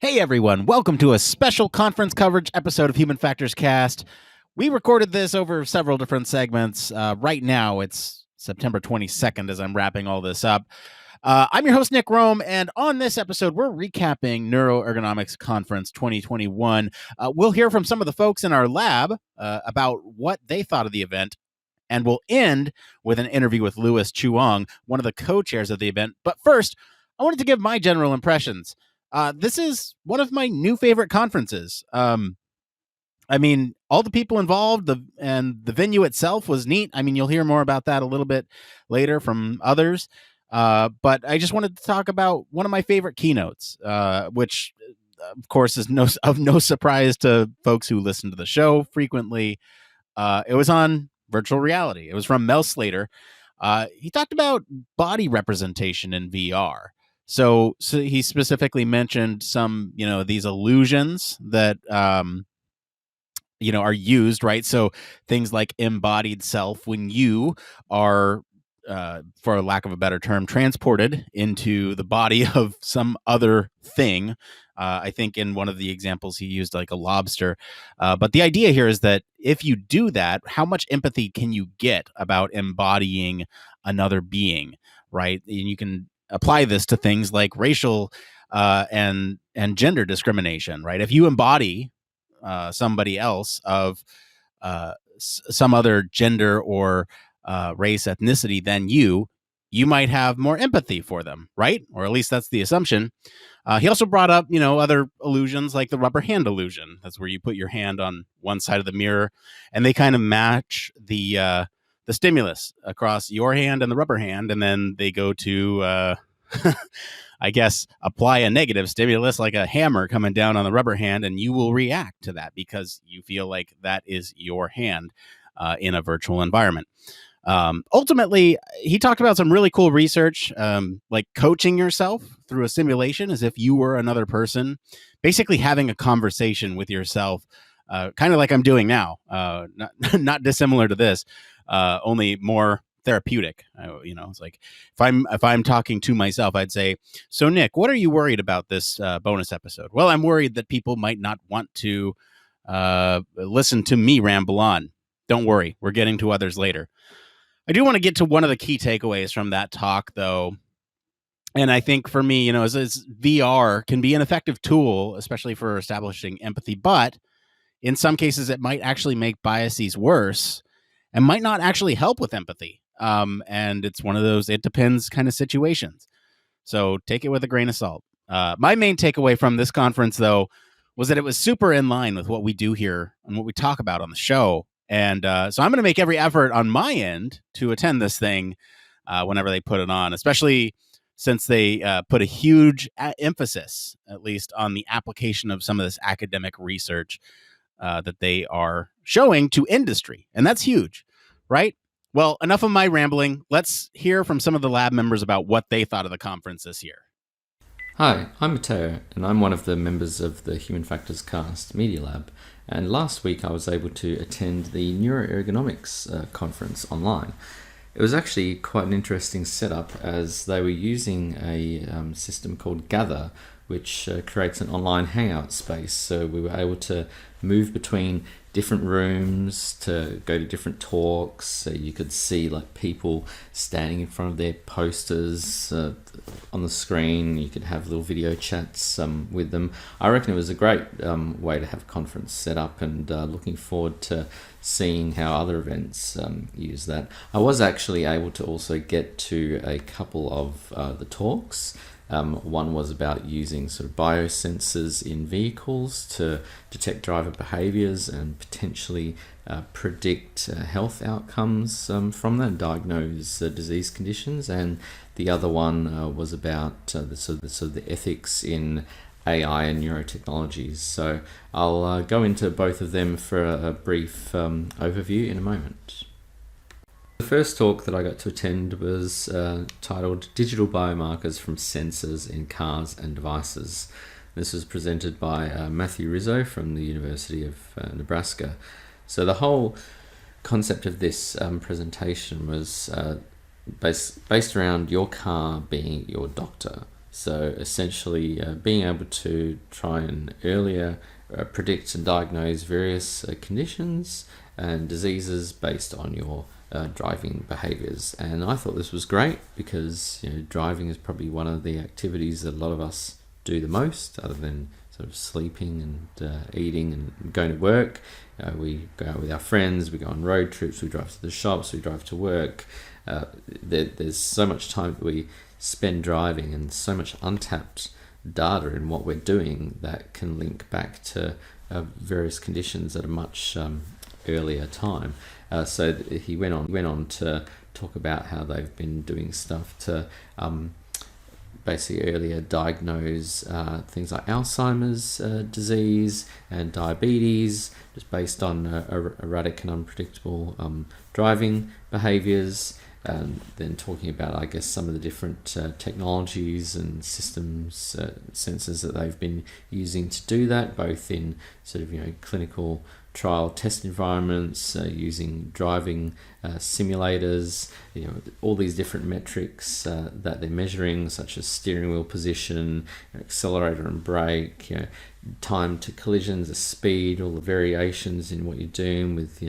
Hey everyone, welcome to a special conference coverage episode of Human Factors Cast. We recorded this over several different segments. Right now, it's September 22nd as I'm wrapping all this up. I'm your host, Nick Roome, and on this episode, we're recapping Neuroergonomics Conference 2021. We'll hear from some of the folks in our lab about what they thought of the event, and we'll end with an interview with Louis Chuang, one of the co-chairs of the event. But first, I wanted to give my general impressions. This is one of my new favorite conferences. I mean, all the people involved, and the venue itself was neat. I mean, you'll hear more about that a little bit later from others. But I just wanted to talk about one of my favorite keynotes, which, of course, is of no surprise to folks who listen to the show frequently. It was on virtual reality. It was from Mel Slater. He talked about body representation in VR. So he specifically mentioned some, these illusions that, are used, right? So things like embodied self, when you are, for lack of a better term, transported into the body of some other thing. I think in one of the examples he used like a lobster. But the idea here is that if you do that, how much empathy can you get about embodying another being, right? And you can apply this to things like racial and gender discrimination, right? If you embody somebody else of some other gender or race, ethnicity than you might have more empathy for them, right? Or at least that's the assumption. He also brought up, other illusions like the rubber hand illusion. That's where you put your hand on one side of the mirror and they kind of match the stimulus across your hand and the rubber hand, and then they go to I guess apply a negative stimulus like a hammer coming down on the rubber hand, and you will react to that because you feel like that is your hand in a virtual environment. Ultimately, he talked about some really cool research, like coaching yourself through a simulation as if you were another person, basically having a conversation with yourself, kind of like I'm doing now, not dissimilar to this, only more therapeutic. It's like if I'm talking to myself, I'd say, so Nick, what are you worried about this bonus episode? Well, I'm worried that people might not want to listen to me ramble on. Don't worry, we're getting to others later. I do want to get to one of the key takeaways from that talk, though. And I think for me, as VR can be an effective tool, especially for establishing empathy, but in some cases it might actually make biases worse and might not actually help with empathy. And it's one of those, it depends kind of situations. So take it with a grain of salt. My main takeaway from this conference, though, was that it was super in line with what we do here and what we talk about on the show. And so I'm going to make every effort on my end to attend this thing whenever they put it on, especially since they put a huge emphasis, at least, on the application of some of this academic research that they are showing to industry. And that's huge, right? Well, enough of my rambling. Let's hear from some of the lab members about what they thought of the conference this year. Hi, I'm Matteo, and I'm one of the members of the Human Factors Cast Media Lab. And last week I was able to attend the Neuroergonomics Conference online. It was actually quite an interesting setup as they were using a system called Gather, which creates an online hangout space. So we were able to move between different rooms to go to different talks. So you could see like people standing in front of their posters on the screen. You could have little video chats with them. I reckon it was a great way to have a conference set up, and looking forward to seeing how other events use that. I was actually able to also get to a couple of the talks. One was about using sort of biosensors in vehicles to detect driver behaviours and potentially predict health outcomes from that, and diagnose disease conditions. And the other one was about the ethics in AI and neurotechnologies. So I'll go into both of them for a brief overview in a moment. The first talk that I got to attend was titled Digital Biomarkers from Sensors in Cars and Devices. This was presented by Matthew Rizzo from the University of Nebraska. So the whole concept of this presentation was based around your car being your doctor. So essentially, being able to try and earlier predict and diagnose various conditions and diseases based on your driving behaviours. And I thought this was great because driving is probably one of the activities that a lot of us do the most, other than sort of sleeping and eating and going to work. We go out with our friends, we go on road trips, we drive to the shops, we drive to work. There's so much time that we spend driving and so much untapped data in what we're doing that can link back to various conditions at a much earlier time. So he went on to talk about how they've been doing stuff to basically earlier diagnose things like Alzheimer's disease and diabetes, just based on erratic and unpredictable driving behaviours. And then talking about, I guess, some of the different technologies and systems, sensors that they've been using to do that, both in sort of clinical trial test environments, using driving simulators, all these different metrics that they're measuring, such as steering wheel position, accelerator and brake, time to collisions, the speed, all the variations in what you're doing with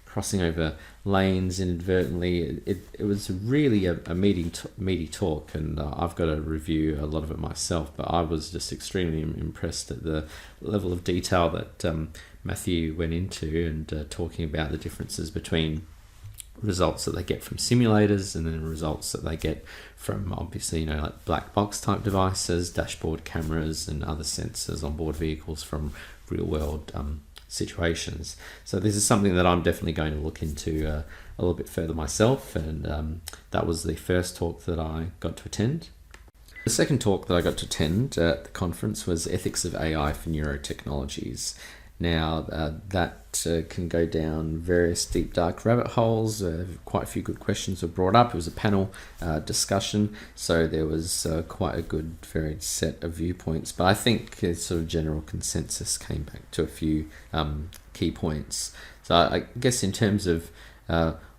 crossing over lanes inadvertently. It was really a meaty talk, and I've got to review a lot of it myself, but I was just extremely impressed at the level of detail that Matthew went into, and talking about the differences between results that they get from simulators and then results that they get from, obviously, like black box type devices, dashboard cameras and other sensors on board vehicles from real world situations. So this is something that I'm definitely going to look into a little bit further myself, and that was the first talk that I got to attend. The second talk that I got to attend at the conference was Ethics of AI for Neurotechnologies. Now, that can go down various deep, dark rabbit holes. Quite a few good questions were brought up. It was a panel discussion, so there was quite a good, varied set of viewpoints. But I think sort of general consensus came back to a few key points. So I guess in terms of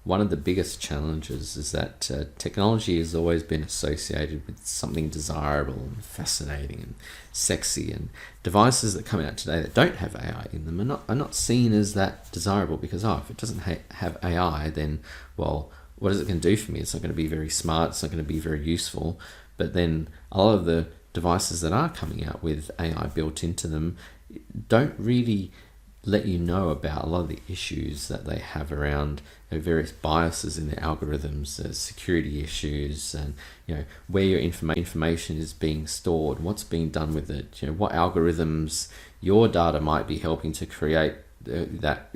one of the biggest challenges is that technology has always been associated with something desirable and fascinating and sexy, and devices that come out today that don't have AI in them are not seen as that desirable, because if it doesn't have AI, then, well, what is it going to do for me? It's not going to be very smart, it's not going to be very useful. But then a lot of the devices that are coming out with AI built into them don't really let you know about a lot of the issues that they have around various biases in their algorithms, security issues, and where your information is being stored, what's being done with it, what algorithms your data might be helping to create that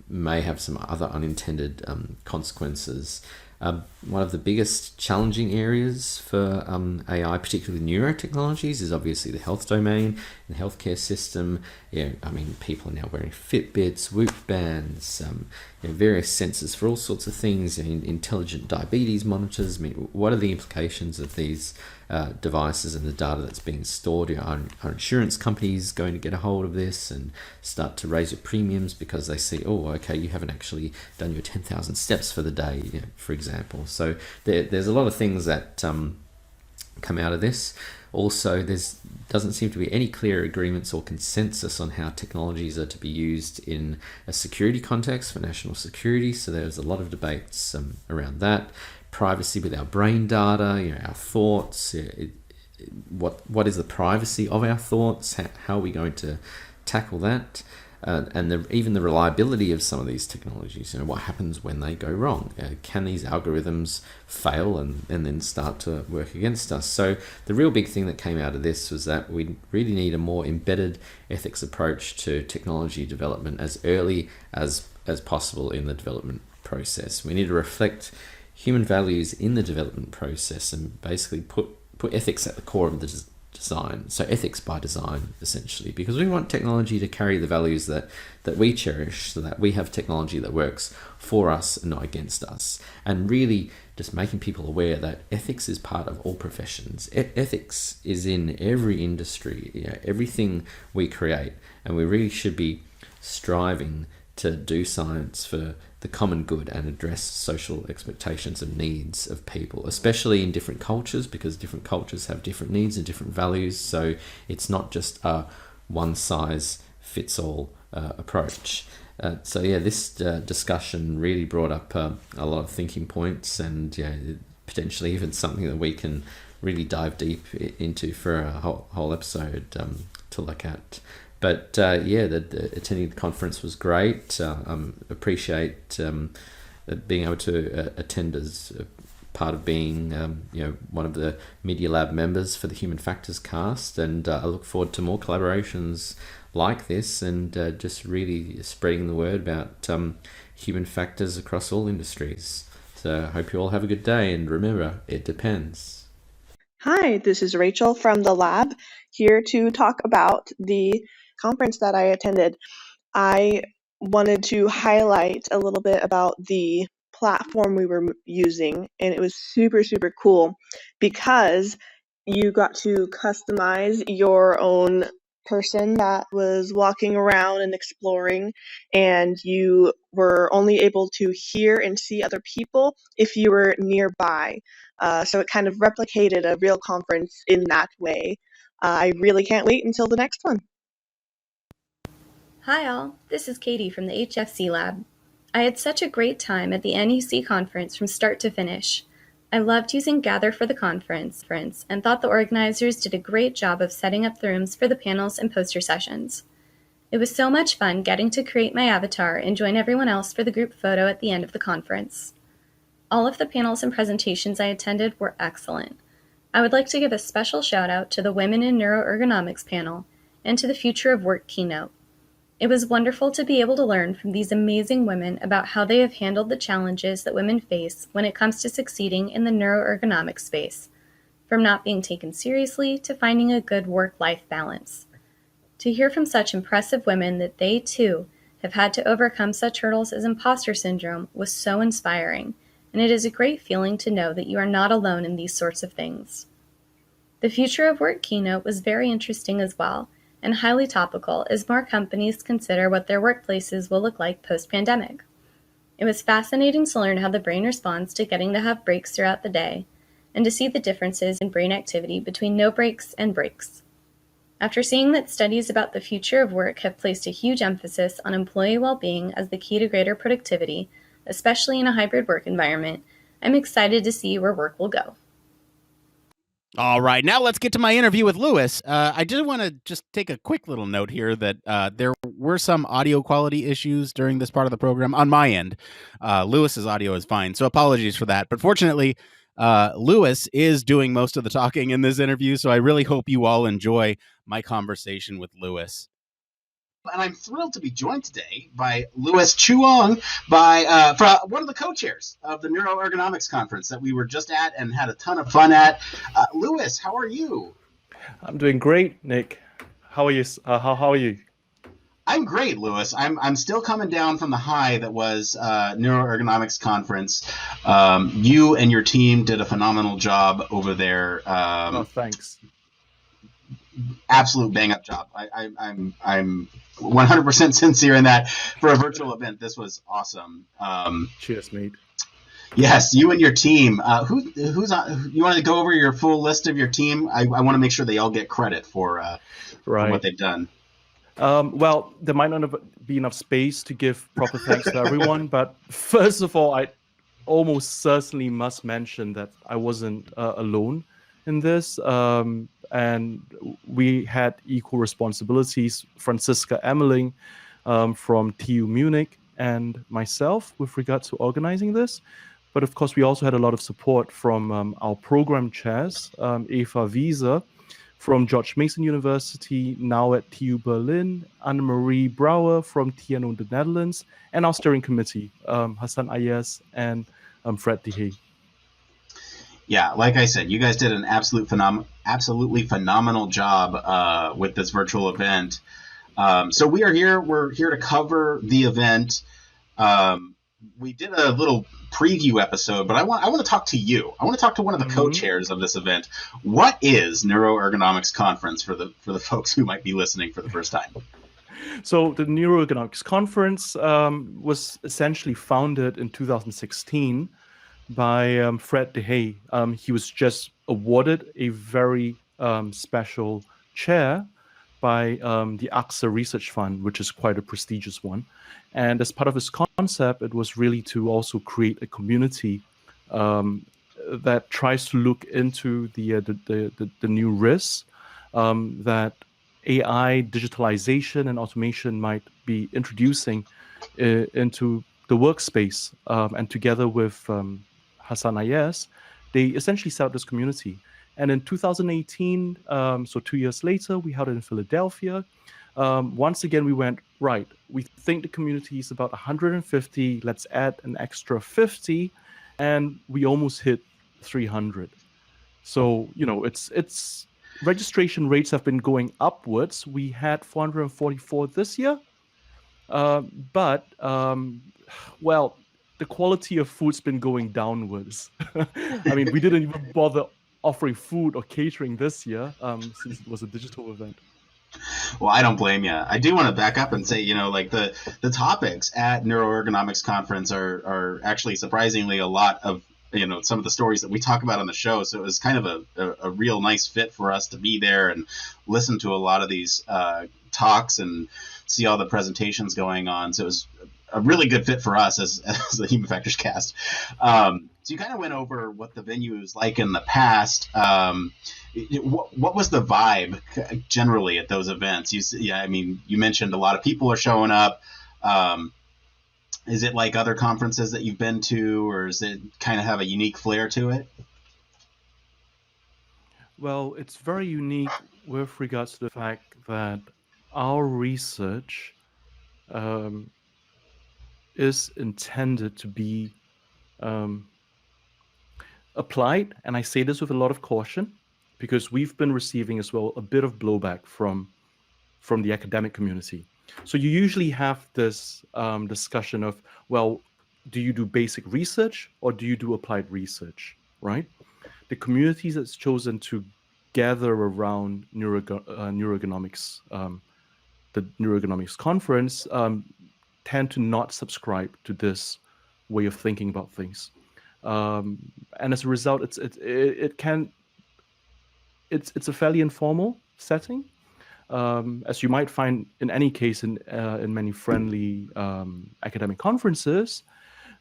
may have some other unintended consequences. One of the biggest challenging areas for AI, particularly neurotechnologies, is obviously the health domain, the healthcare system. People are now wearing Fitbits, Whoop bands, various sensors for all sorts of things, intelligent diabetes monitors. What are the implications of these devices and the data that's being stored? Are insurance companies going to get a hold of this and start to raise your premiums because they see, you haven't actually done your 10,000 steps for the day, for example. So there's a lot of things that come out of this. Also, there doesn't seem to be any clear agreements or consensus on how technologies are to be used in a security context for national security. So there's a lot of debates around that. Privacy with our brain data, our thoughts. What is the privacy of our thoughts? How are we going to tackle that? And even the reliability of some of these technologies. What happens when they go wrong? Can these algorithms fail and then start to work against us? So the real big thing that came out of this was that we really need a more embedded ethics approach to technology development as early as possible in the development process. We need to reflect human values in the development process and basically put ethics at the core of the design. So ethics by design, essentially, because we want technology to carry the values that we cherish, so that we have technology that works for us and not against us. And really just making people aware that ethics is part of all professions. Ethics is in every industry, everything we create, and we really should be striving to do science for the the common good and address social expectations and needs of people, especially in different cultures, because different cultures have different needs and different values. So it's not just a one-size-fits-all approach. This discussion really brought up a lot of thinking points, and potentially even something that we can really dive deep into for a whole episode to look at. But the attending the conference was great. Appreciate being able to attend as part of being one of the Media Lab members for the Human Factors cast, and I look forward to more collaborations like this, and just really spreading the word about human factors across all industries. So I hope you all have a good day, and remember, it depends. Hi, this is Rachel from the lab, here to talk about the conference that I attended. I wanted to highlight a little bit about the platform we were using, and it was super, super cool because you got to customize your own person that was walking around and exploring, and you were only able to hear and see other people if you were nearby. So it kind of replicated a real conference in that way. I really can't wait until the next one. Hi all, this is Katie from the HFC lab. I had such a great time at the NEC conference from start to finish. I loved using Gather for the conference and thought the organizers did a great job of setting up the rooms for the panels and poster sessions. It was so much fun getting to create my avatar and join everyone else for the group photo at the end of the conference. All of the panels and presentations I attended were excellent. I would like to give a special shout out to the Women in Neuroergonomics panel and to the Future of Work keynote. It was wonderful to be able to learn from these amazing women about how they have handled the challenges that women face when it comes to succeeding in the neuroergonomics space, from not being taken seriously to finding a good work-life balance. To hear from such impressive women that they, too, have had to overcome such hurdles as imposter syndrome was so inspiring, and it is a great feeling to know that you are not alone in these sorts of things. The Future of Work keynote was very interesting as well, and highly topical as more companies consider what their workplaces will look like post-pandemic. It was fascinating to learn how the brain responds to getting to have breaks throughout the day, and to see the differences in brain activity between no breaks and breaks. After seeing that studies about the future of work have placed a huge emphasis on employee well-being as the key to greater productivity, especially in a hybrid work environment, I'm excited to see where work will go. All right, now let's get to my interview with Lewis. I did want to just take a quick little note here that there were some audio quality issues during this part of the program on my end. Lewis's audio is fine, so apologies for that. But fortunately, Lewis is doing most of the talking in this interview, so I really hope you all enjoy my conversation with Lewis. And I'm thrilled to be joined today by Lewis Chuong, for one of the co-chairs of the Neuroergonomics Conference that we were just at and had a ton of fun at. Lewis, how are you? I'm doing great, Nick. How are you? How are you? I'm great, Lewis. I'm still coming down from the high that was Neuroergonomics Conference. You and your team did a phenomenal job over there. Thanks. Absolute bang up job. I'm 100% sincere in that. For a virtual event, this was awesome. Cheers, mate. Yes, you and your team. Who's on? You want to go over your full list of your team? I want to make sure they all get credit for what they've done. Well, there might not be enough space to give proper thanks to everyone, but first of all, I almost certainly must mention that I wasn't alone in this. And we had equal responsibilities. Franziska Emmerling from TU Munich and myself with regard to organizing this. But of course, we also had a lot of support from our program chairs, Eva Wieser from George Mason University, now at TU Berlin, Honorary Brouwer from TNO the Netherlands, and our steering committee, Hassan Ayers and Fred DeHay. Yeah, like I said, you guys did an absolutely phenomenal job with this virtual event. So we are here. We're here to cover the event. We did a little preview episode, but I want to talk to you. I want to talk to one of the co-chairs of this event. What is Neuroergonomics Conference for the folks who might be listening for the first time? So the Neuroergonomics Conference was essentially founded in 2016 by Fred DeHay. He was just awarded a very special chair by the AXA Research Fund, which is quite a prestigious one. And as part of his concept, it was really to also create a community that tries to look into the new risks that AI, digitalization, and automation might be introducing into the workspace. And together with Hassan Ayes, they essentially set up this community. And in 2018, so 2 years later, we held it in Philadelphia. Once again, we went, right, we think the community is about 150, let's add an extra 50, and we almost hit 300. So, it's registration rates have been going upwards. We had 444 this year. But well, the quality of food's been going downwards. I mean, we didn't even bother offering food or catering this year since it was a digital event. Well, I don't blame you. I do want to back up and say, like the topics at Neuroergonomics Conference are actually surprisingly a lot of, some of the stories that we talk about on the show. So it was kind of a real nice fit for us to be there and listen to a lot of these talks and see all the presentations going on. So it was a really good fit for us as the Human Factors cast. So you kind of went over what the venue was like in the past. What was the vibe generally at those events? You mentioned a lot of people are showing up. Is it like other conferences that you've been to, or does it kind of have a unique flair to it? Well, it's very unique with regards to the fact that our research is intended to be applied, and I say this with a lot of caution because we've been receiving as well a bit of blowback from the academic community. So you usually have this discussion of, well, do you do basic research or do you do applied research, right? The communities that's chosen to gather around neuroergonomics, the Neuroergonomics Conference, tend to not subscribe to this way of thinking about things. And as a result, it's a fairly informal setting, as you might find in any case in many friendly academic conferences.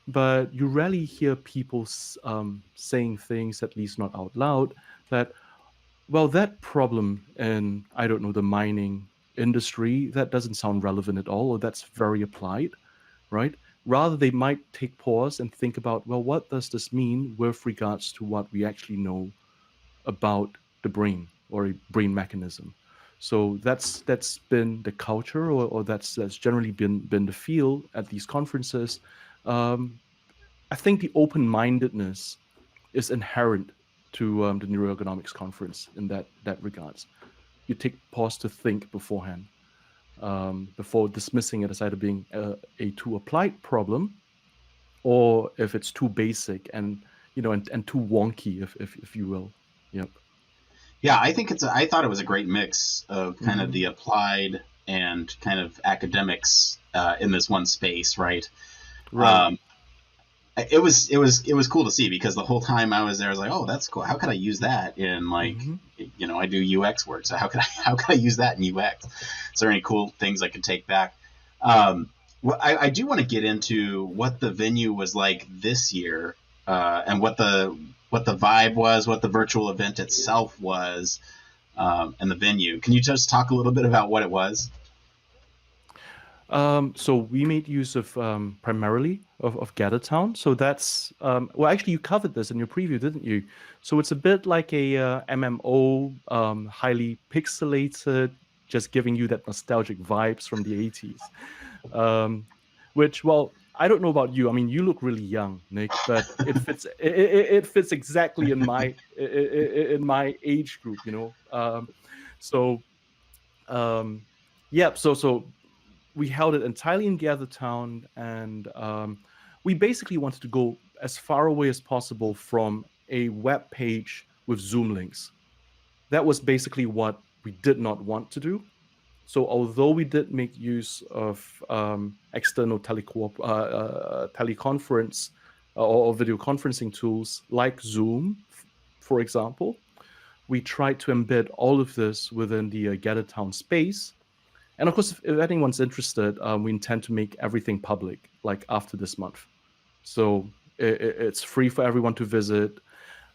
But you rarely hear people saying things, at least not out loud, that, well, that problem in, I don't know, the mining industry, that doesn't sound relevant at all, or that's very applied, right? Rather, they might take pause and think about, well, what does this mean with regards to what we actually know about the brain or a brain mechanism? So that's been the culture, or that's generally been the feel at these conferences. I think the open-mindedness is inherent to the Neuroergonomics Conference in that regards. You take pause to think beforehand, before dismissing it as either being a too applied problem, or if it's too basic and and too wonky, if you will. Yep. Yeah, I think I thought it was a great mix of kind of the applied and kind of academics in this one space, right? Right. It was cool to see, because the whole time I was there, I was like, oh, that's cool. How could I use that in I do UX work, so how could I use that in UX? Is there any cool things I could take back? Well, I do want to get into what the venue was like this year, and what the vibe was, what the virtual event itself was, and the venue. Can you just talk a little bit about what it was? So we made use of primarily of GatherTown. So that's well, actually, you covered this in your preview, didn't you? So it's a bit like a MMO, highly pixelated, just giving you that nostalgic vibes from the 80s. Which, well, I don't know about you. I mean, you look really young, Nick, but it fits. It fits exactly in my age group, So, yeah. So we held it entirely in GatherTown, and we basically wanted to go as far away as possible from a web page with Zoom links. That was basically what we did not want to do. So although we did make use of external teleconference or video conferencing tools like Zoom, for example, we tried to embed all of this within the Gather Town space. And of course, if anyone's interested, we intend to make everything public, like after this month. So it's free for everyone to visit.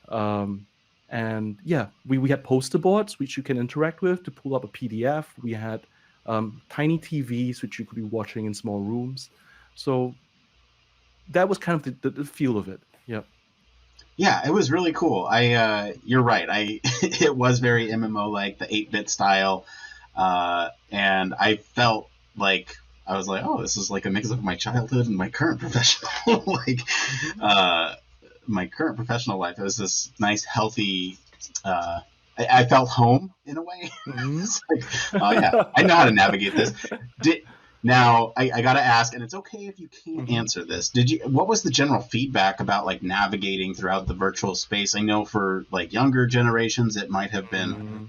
And yeah, we had poster boards which you can interact with to pull up a PDF. We had tiny TVs which you could be watching in small rooms. So that was kind of the feel of it. Yeah. Yeah, it was really cool. You're right. It was very MMO like, the 8-bit style, and I felt like I was like, oh, this is like a mix of my childhood and my current professional my current professional life. It was this nice, healthy. I felt home in a way. Mm-hmm. It's like, oh yeah, I know how to navigate this. Now, I got to ask, and it's okay if you can't answer this. What was the general feedback about like navigating throughout the virtual space? I know for like younger generations, it might have been a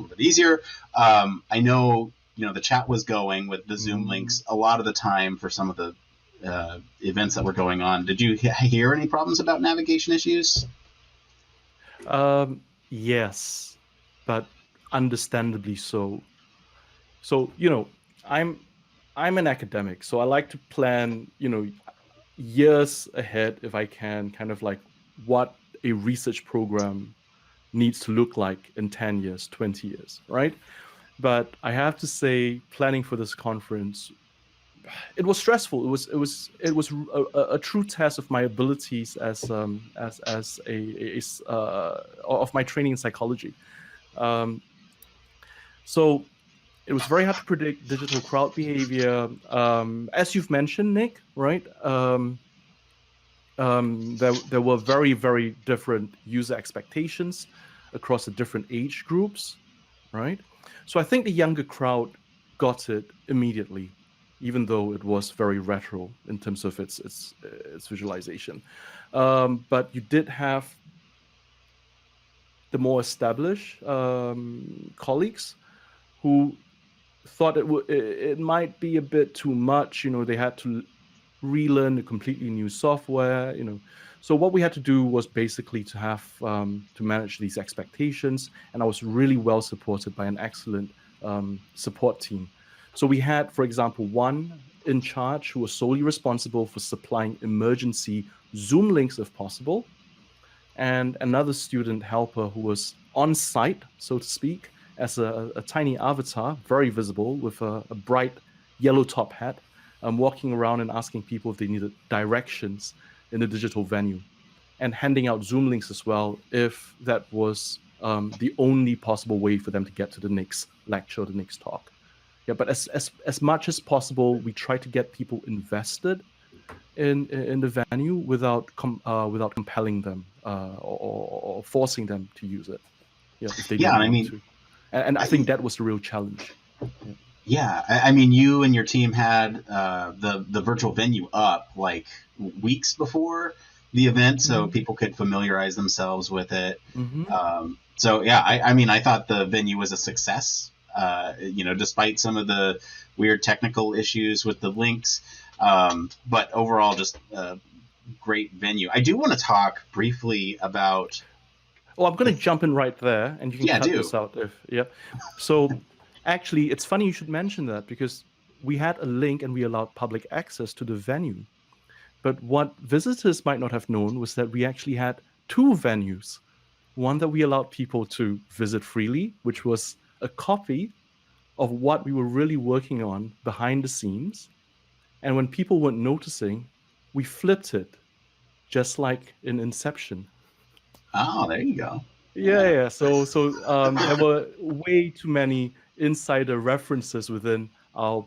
little bit easier. I know, the chat was going with the Zoom links a lot of the time for some of the events that were going on. Did you hear any problems about navigation issues? Yes, but understandably so. So, I'm an academic, so I like to plan, years ahead if I can, kind of like what a research program needs to look like in 10 years, 20 years, right? But I have to say, planning for this conference, it was stressful. It was a true test of my abilities as of my training in psychology. So it was very hard to predict digital crowd behavior. As you've mentioned, Nick, right? There were very, very different user expectations across the different age groups, right? So I think the younger crowd got it immediately, even though it was very retro in terms of its visualization. But you did have the more established colleagues who thought it might be a bit too much. They had to relearn a completely new software. So what we had to do was basically to have to manage these expectations, and I was really well supported by an excellent support team. So we had, for example, one in charge who was solely responsible for supplying emergency Zoom links if possible, and another student helper who was on site, so to speak, as a tiny avatar, very visible, with a bright yellow top hat, walking around and asking people if they needed directions in the digital venue, and handing out Zoom links as well if that was the only possible way for them to get to the next lecture, the next talk. Yeah, but as much as possible, we try to get people invested in the venue without compelling them or forcing them to use it. Yeah, if they don't want to. And I think that was the real challenge. Yeah, I mean, you and your team had the virtual venue up like weeks before the event, so people could familiarize themselves with it. So yeah, I mean, I thought the venue was a success. Despite some of the weird technical issues with the links, but overall, just a great venue. I do want to talk briefly about. Well, I'm going to jump in right there, and you can cut this out. So, actually, it's funny you should mention that, because we had a link and we allowed public access to the venue. But what visitors might not have known was that we actually had two venues. One that we allowed people to visit freely, which was a copy of what we were really working on behind the scenes. And when people weren't noticing, we flipped it, just like in Inception. Oh, there you go. Yeah. So there were way too many insider references within our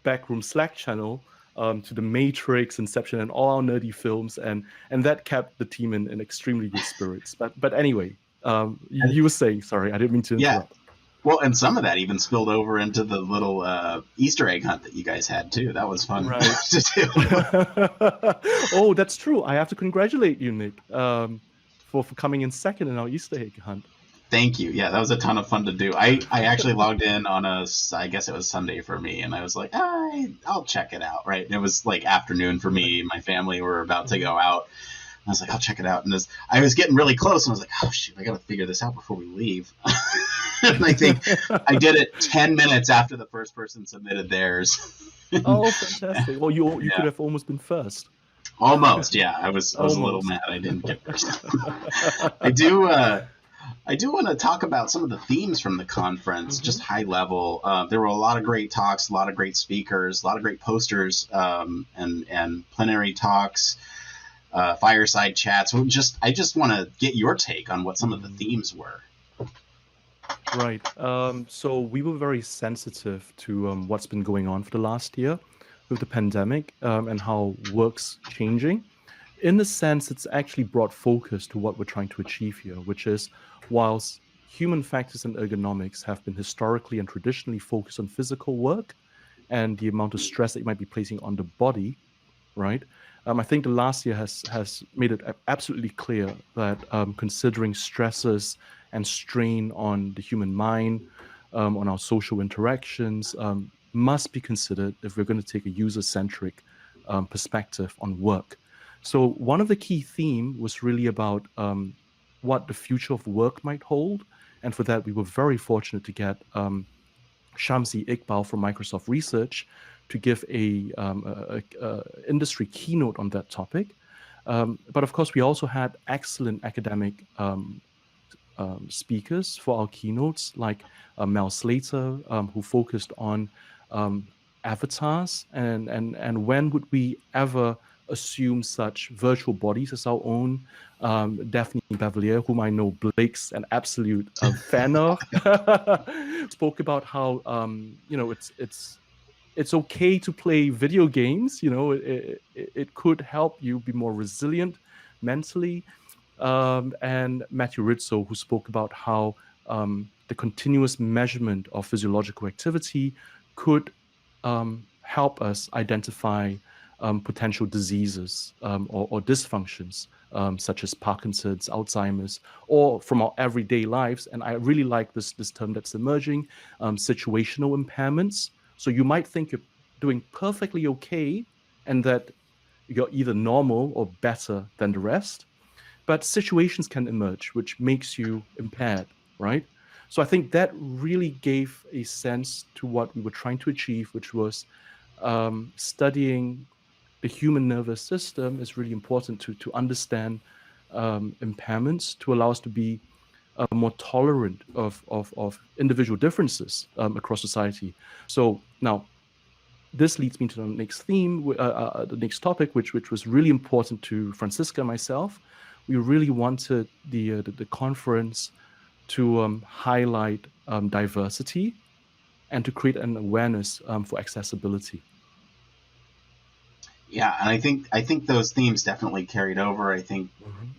backroom Slack channel to the Matrix, Inception, and all our nerdy films, and that kept the team in extremely good spirits. But anyway, you were saying, sorry, I didn't mean to interrupt. Yeah. Well, and some of that even spilled over into the little Easter egg hunt that you guys had too. That was fun to do. Oh, that's true. I have to congratulate you, Nick, for coming in second in our Easter egg hunt. Thank you. Yeah, that was a ton of fun to do. I actually logged in on I guess it was Sunday for me, and I was like, I'll check it out. Right. It was like afternoon for me. My family were about to go out. I was like, I'll check it out. And I was getting really close, and I was like, oh, shoot, I got to figure this out before we leave. And I think I did it 10 minutes after the first person submitted theirs. Oh, fantastic. Well, you could have almost been first. Almost, yeah. I was a little mad I didn't get first. I do want to talk about some of the themes from the conference, just high level. There were a lot of great talks, a lot of great speakers, a lot of great posters, and plenary talks. Fireside chats. I just want to get your take on what some of the themes were. Right. So we were very sensitive to what's been going on for the last year with the pandemic and how work's changing. In the sense, it's actually brought focus to what we're trying to achieve here, which is whilst human factors and ergonomics have been historically and traditionally focused on physical work and the amount of stress that you might be placing on the body, right? I think the last year has made it absolutely clear that considering stresses and strain on the human mind, on our social interactions, must be considered if we're going to take a user-centric perspective on work. So one of the key themes was really about what the future of work might hold. And for that, we were very fortunate to get Shamsi Iqbal from Microsoft Research to give a industry keynote on that topic. But of course, we also had excellent academic speakers for our keynotes, like Mel Slater, who focused on avatars and when would we ever assume such virtual bodies as our own. Daphne Bavelier, whom I know Blake's an absolute fan of, spoke about how it's okay to play video games. It could help you be more resilient mentally. And Matthew Rizzo, who spoke about how the continuous measurement of physiological activity could help us identify potential diseases or dysfunctions, such as Parkinson's, Alzheimer's, or from our everyday lives. And I really like this term that's emerging, situational impairments. So you might think you're doing perfectly okay and that you're either normal or better than the rest, but situations can emerge which makes you impaired, right? So I think that really gave a sense to what we were trying to achieve, which was studying the human nervous system is really important to understand impairments, to allow us to be more tolerant of individual differences across society. So now, this leads me to the next theme, the next topic, which was really important to Francisca and myself. We really wanted the conference to highlight diversity and to create an awareness for accessibility. Yeah, and I think those themes definitely carried over. I think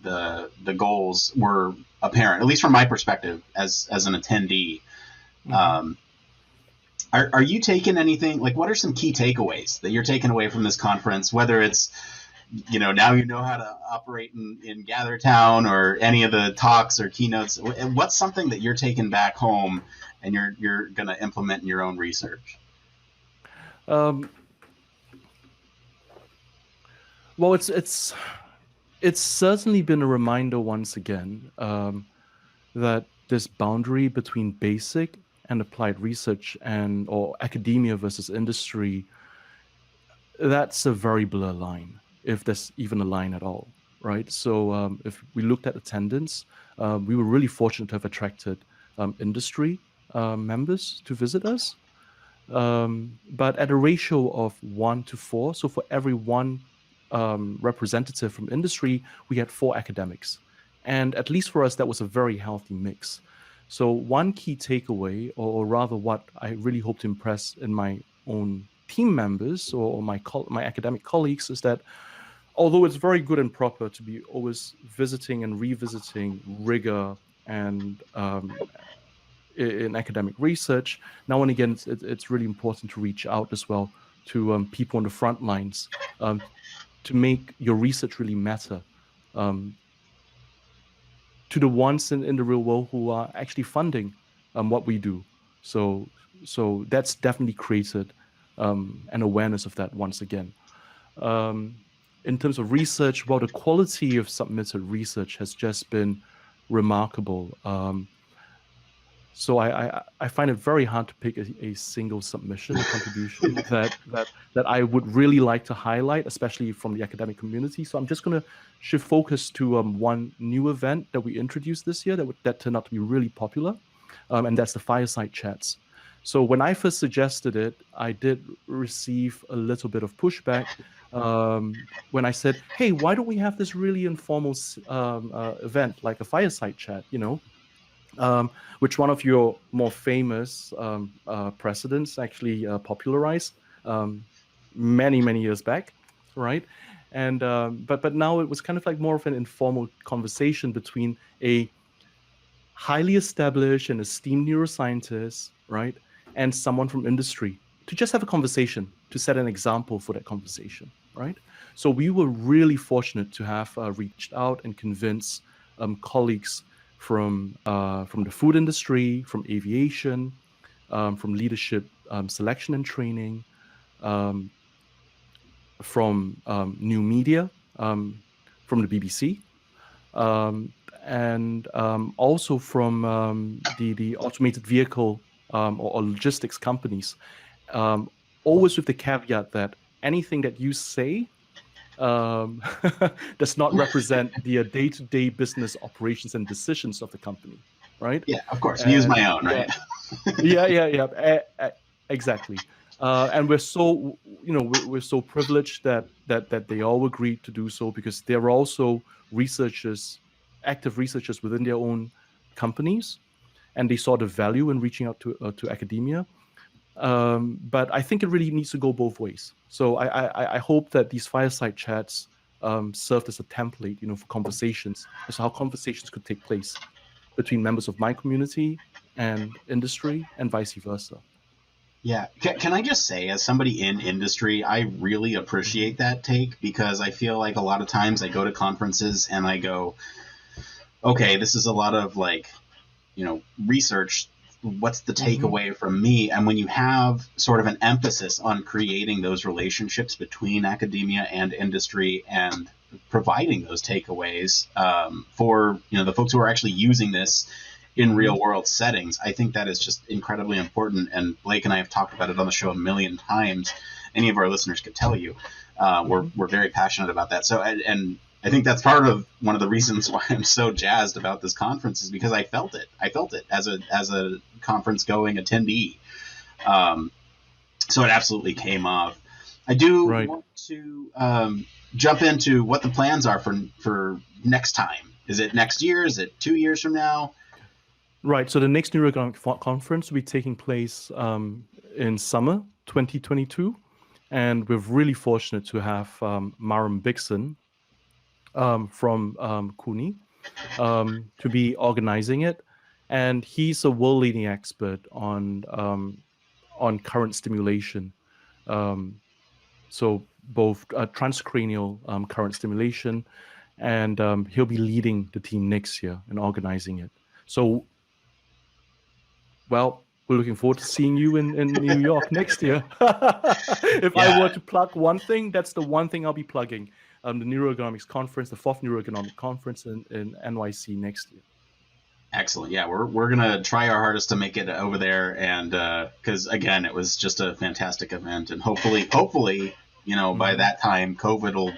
the goals were apparent, at least from my perspective as an attendee. Are you taking anything, like what are some key takeaways that you're taking away from this conference, whether it's now you know how to operate in GatherTown or any of the talks or keynotes? What's something that you're taking back home and you're going to implement in your own research? Well, it's certainly been a reminder once again that this boundary between basic and applied research or academia versus industry, that's a very blur line, if there's even a line at all, right? So if we looked at attendance, we were really fortunate to have attracted industry members to visit us, but at a ratio of 1 to 4. So for every one representative from industry, we had 4 academics. And at least for us, that was a very healthy mix. So one key takeaway, or rather what I really hope to impress in my own team members or my academic colleagues, is that although it's very good and proper to be always visiting and revisiting rigor and in academic research, now and again, it's really important to reach out as well to people on the front lines to make your research really matter. to the ones in the real world who are actually funding what we do. So that's definitely created an awareness of that once again. In terms of research, well, the quality of submitted research has just been remarkable. So I find it very hard to pick a single submission or contribution that I would really like to highlight, especially from the academic community. So I'm just going to shift focus to one new event that we introduced this year that turned out to be really popular, and that's the fireside chats. So when I first suggested it, I did receive a little bit of pushback when I said, "Hey, why don't we have this really informal event like a fireside chat? Which one of your more famous presidents actually popularized many years back, right?" And but now it was kind of like more of an informal conversation between a highly established and esteemed neuroscientist, right, and someone from industry to just have a conversation, to set an example for that conversation, right? So we were really fortunate to have reached out and convinced colleagues from the food industry, from aviation, from leadership selection and training, from new media, from the BBC, and also from the automated vehicle or logistics companies, always with the caveat that anything that you say does not represent the day-to-day business operations and decisions of the company, right? Yeah, of course. Use my own, right? Yeah. Exactly. And we're so, we're so privileged that they all agreed to do so, because they're also researchers, active researchers within their own companies, and they saw the value in reaching out to academia. But I think it really needs to go both ways. So I hope that these fireside chats served as a template, for conversations, as to how conversations could take place between members of my community and industry, and vice versa. Yeah. Can I just say, as somebody in industry, I really appreciate that take, because I feel like a lot of times I go to conferences and I go, okay, this is a lot of research. What's the takeaway from me? And when you have sort of an emphasis on creating those relationships between academia and industry and providing those takeaways for the folks who are actually using this in real world settings, I think that is just incredibly important. And Blake and I have talked about it on the show a million times. Any of our listeners could tell you we're very passionate about that. So and I think that's part of one of the reasons why I'm so jazzed about this conference, is because I felt it as a conference going attendee. So it absolutely came off. I do want to jump into what the plans are for next time. Is it next year? Is it 2 years from now? Right. So the next Neuroergonomics Conference will be taking place in summer 2022. And we're really fortunate to have Maram Bixson from CUNY to be organizing it. And he's a world-leading expert on current stimulation. So both transcranial current stimulation, and he'll be leading the team next year and organizing it. So, well, we're looking forward to seeing you in New York next year. If I were to plug one thing, that's the one thing I'll be plugging. The Neuroergonomics Conference, the 4th Neuroergonomic Conference in NYC next year. Excellent. Yeah, we're going to try our hardest to make it over there. And because, again, it was just a fantastic event. And hopefully, by that time, COVID will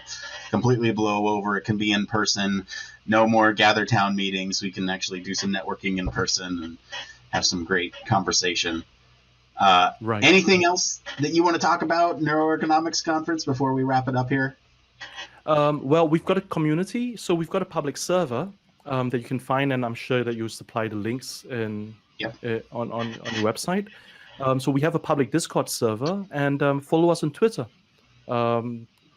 completely blow over. It can be in person. No more gather town meetings. We can actually do some networking in person and have some great conversation. Anything else that you want to talk about Neuroergonomics Conference before we wrap it up here? Well, we've got a community, so we've got a public server that you can find, and I'm sure that you'll supply the links on your website. So we have a public Discord server, and follow us on Twitter.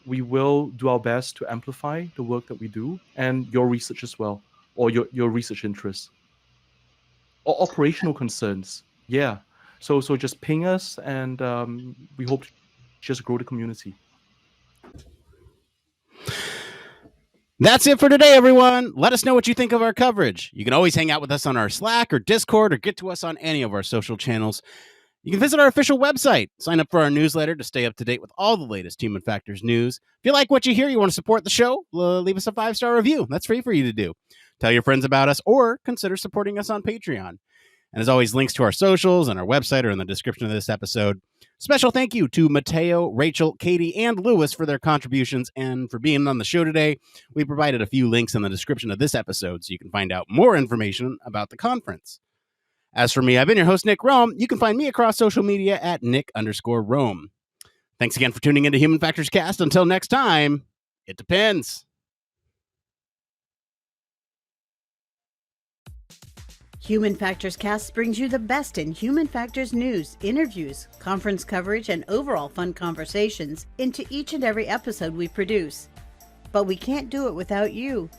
We will do our best to amplify the work that we do and your research as well, or your research interests or operational concerns. Yeah. So just ping us, and we hope to just grow the community. That's it for today, everyone. Let us know what you think of our coverage. You can always hang out with us on our Slack or Discord or get to us on any of our social channels. You can visit our official website, sign up for our newsletter to stay up to date with all the latest Human Factors news. If you like what you hear, you want to support the show, leave us a 5-star review. That's free for you to do. Tell your friends about us or consider supporting us on Patreon. And as always, links to our socials and our website are in the description of this episode. Special thank you to Mateo, Rachel, Katie, and Lewis for their contributions and for being on the show today. We provided a few links in the description of this episode so you can find out more information about the conference. As for me, I've been your host, Nick Rome. You can find me across social media at Nick_Rome. Thanks again for tuning into Human Factors Cast. Until next time, it depends. Human Factors Cast brings you the best in human factors news, interviews, conference coverage, and overall fun conversations into each and every episode we produce. But we can't do it without you.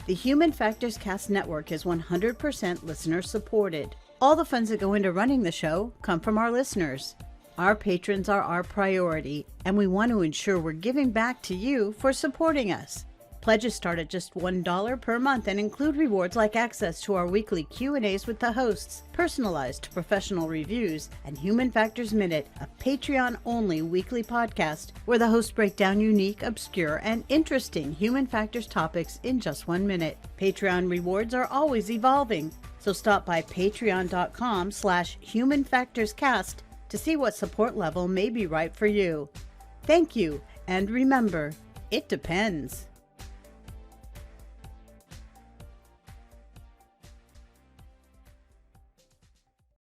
The Human Factors Cast Network is 100% listener supported. All the funds that go into running the show come from our listeners. Our patrons are our priority, and we want to ensure we're giving back to you for supporting us. Pledges start at just $1 per month and include rewards like access to our weekly Q&As with the hosts, personalized professional reviews, and Human Factors Minute, a Patreon-only weekly podcast where the hosts break down unique, obscure, and interesting human factors topics in just 1 minute. Patreon rewards are always evolving, so stop by patreon.com/humanfactorscast to see what support level may be right for you. Thank you, and remember, it depends.